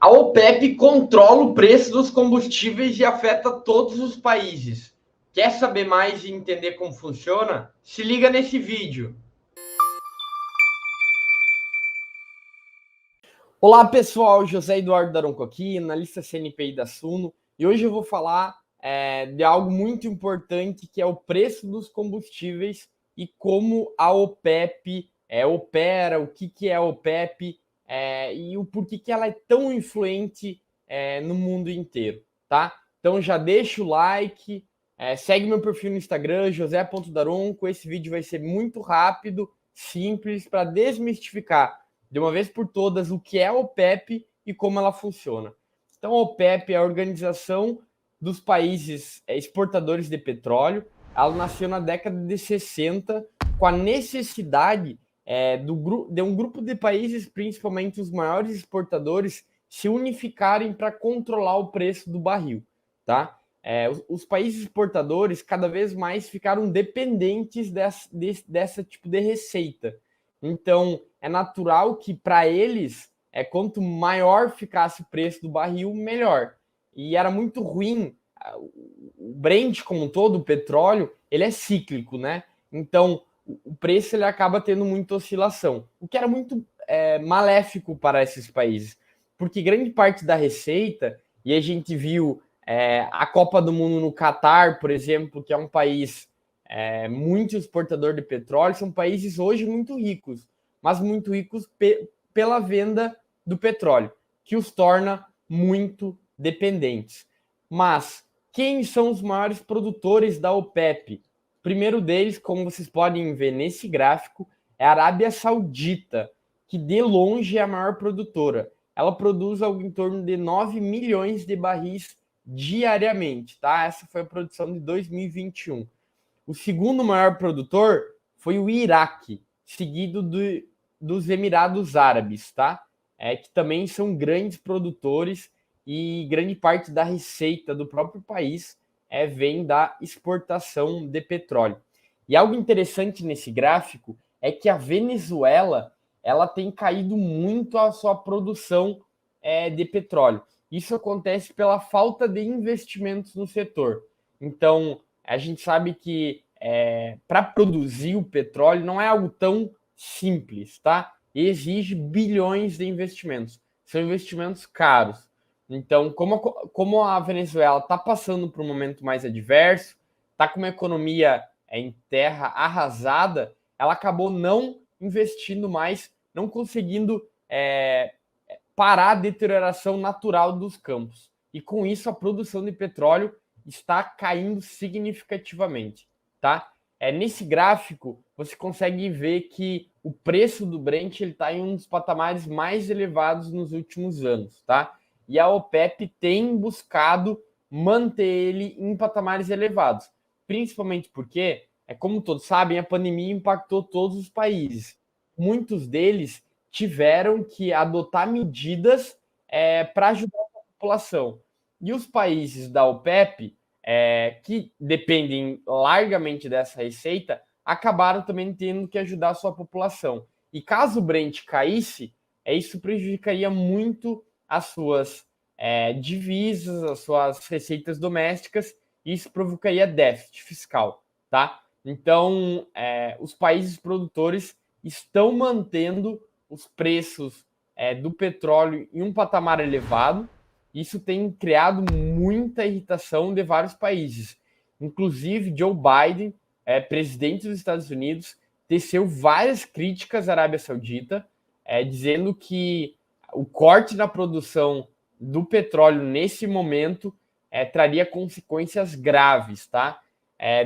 A OPEP controla o preço dos combustíveis e afeta todos os países. Quer saber mais e entender como funciona? Se liga nesse vídeo. Olá pessoal, José Eduardo Daronco aqui, analista CNPI da Suno, e hoje eu vou falar de algo muito importante que é o preço dos combustíveis e como a OPEP opera, o que é a OPEP e o porquê que ela é tão influente no mundo inteiro, tá? Então já deixa o like, segue meu perfil no Instagram, josé.daronco. Esse vídeo vai ser muito rápido, simples, para desmistificar de uma vez por todas o que é a OPEP e como ela funciona. Então, a OPEP é a Organização dos Países Exportadores de Petróleo. Ela nasceu na década de 60 com a necessidade de um grupo de países, principalmente os maiores exportadores, se unificarem para controlar o preço do barril, tá? Os países exportadores cada vez mais ficaram dependentes dessa tipo de receita. Então, é natural que para eles, quanto maior ficasse o preço do barril, melhor. E era muito ruim. O Brent como um todo, o petróleo, ele é cíclico, né? Então, o preço ele acaba tendo muita oscilação, o que era muito maléfico para esses países, porque grande parte da receita, e a gente viu a Copa do Mundo no Catar, por exemplo, que é um país muito exportador de petróleo, são países hoje muito ricos, mas muito ricos pela venda do petróleo, que os torna muito dependentes. Mas quem são os maiores produtores da OPEP? O primeiro deles, como vocês podem ver nesse gráfico, é a Arábia Saudita, que de longe é a maior produtora. Ela produz algo em torno de 9 milhões de barris diariamente, tá? Essa foi a produção de 2021. O segundo maior produtor foi o Iraque, seguido dos Emirados Árabes, tá? Que também são grandes produtores e grande parte da receita do próprio país vem da exportação de petróleo. E algo interessante nesse gráfico é que a Venezuela ela tem caído muito a sua produção de petróleo. Isso acontece pela falta de investimentos no setor. Então, a gente sabe que para produzir o petróleo não é algo tão simples, tá? Exige bilhões de investimentos. São investimentos caros. Então, como a Venezuela está passando por um momento mais adverso, está com uma economia em terra arrasada, ela acabou não investindo mais, não conseguindo parar a deterioração natural dos campos. E com isso, a produção de petróleo está caindo significativamente, tá? Nesse gráfico, você consegue ver que o preço do Brent está em um dos patamares mais elevados nos últimos anos, tá? E a OPEP tem buscado manter ele em patamares elevados, principalmente porque, como todos sabem, a pandemia impactou todos os países. Muitos deles tiveram que adotar medidas para ajudar a população. E os países da OPEP, que dependem largamente dessa receita, acabaram também tendo que ajudar a sua população. E caso o Brent caísse, isso prejudicaria muito as suas divisas, as suas receitas domésticas, e isso provocaria déficit fiscal, tá? Então, os países produtores estão mantendo os preços do petróleo em um patamar elevado. Isso tem criado muita irritação de vários países. Inclusive, Joe Biden, presidente dos Estados Unidos, teceu várias críticas à Arábia Saudita, dizendo que o corte na produção do petróleo nesse momento traria consequências graves, tá?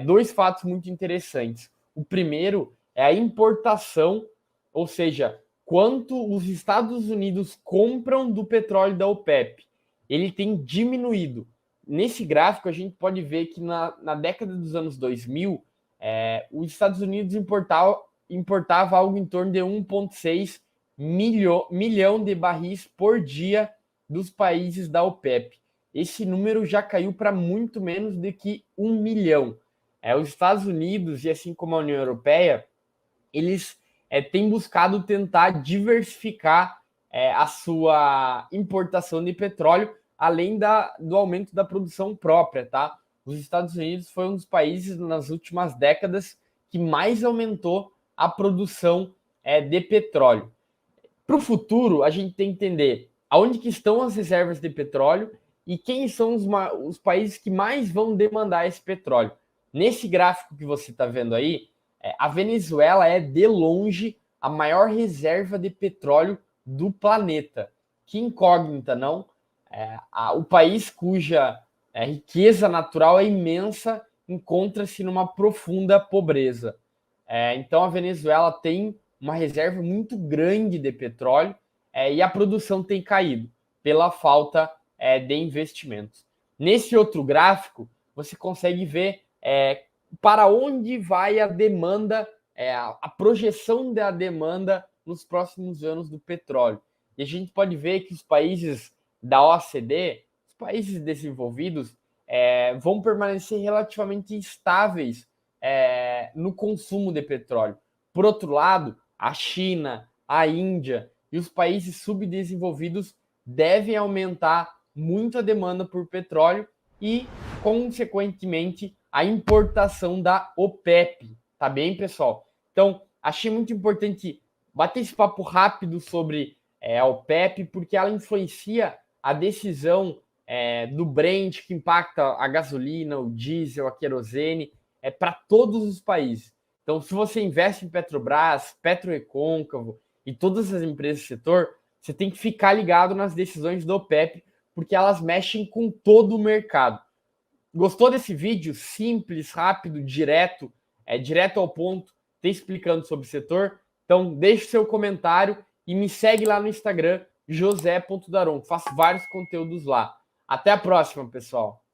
Dois fatos muito interessantes. O primeiro é a importação, ou seja, quanto os Estados Unidos compram do petróleo da OPEP. Ele tem diminuído. Nesse gráfico, a gente pode ver que na década dos anos 2000, os Estados Unidos importava algo em torno de 1,6 milhão de barris por dia dos países da OPEP. Esse número já caiu para muito menos do que 1 milhão. Os Estados Unidos, e assim como a União Europeia, eles têm buscado tentar diversificar a sua importação de petróleo, além do aumento da produção própria, tá? Os Estados Unidos foi um dos países nas últimas décadas que mais aumentou a produção de petróleo. Para o futuro, a gente tem que entender aonde que estão as reservas de petróleo e quem são os países que mais vão demandar esse petróleo. Nesse gráfico que você está vendo aí, a Venezuela é, de longe, a maior reserva de petróleo do planeta. Que incógnita, não? O país cuja riqueza natural é imensa encontra-se numa profunda pobreza. Então, a Venezuela tem uma reserva muito grande de petróleo e a produção tem caído pela falta de investimentos. Nesse outro gráfico, você consegue ver para onde vai a demanda, a projeção da demanda nos próximos anos do petróleo. E a gente pode ver que os países da OCDE, os países desenvolvidos, vão permanecer relativamente estáveis no consumo de petróleo. Por outro lado, a China, a Índia e os países subdesenvolvidos devem aumentar muito a demanda por petróleo e, consequentemente, a importação da OPEP. Tá bem, pessoal? Então, achei muito importante bater esse papo rápido sobre a OPEP, porque ela influencia a decisão do Brent, que impacta a gasolina, o diesel, a querosene, para todos os países. Então, se você investe em Petrobras, PetroRecôncavo e todas as empresas do setor, você tem que ficar ligado nas decisões do OPEP, porque elas mexem com todo o mercado. Gostou desse vídeo? Simples, rápido, direto ao ponto, te explicando sobre o setor? Então, deixe seu comentário e me segue lá no Instagram, josé.daron. Faço vários conteúdos lá. Até a próxima, pessoal!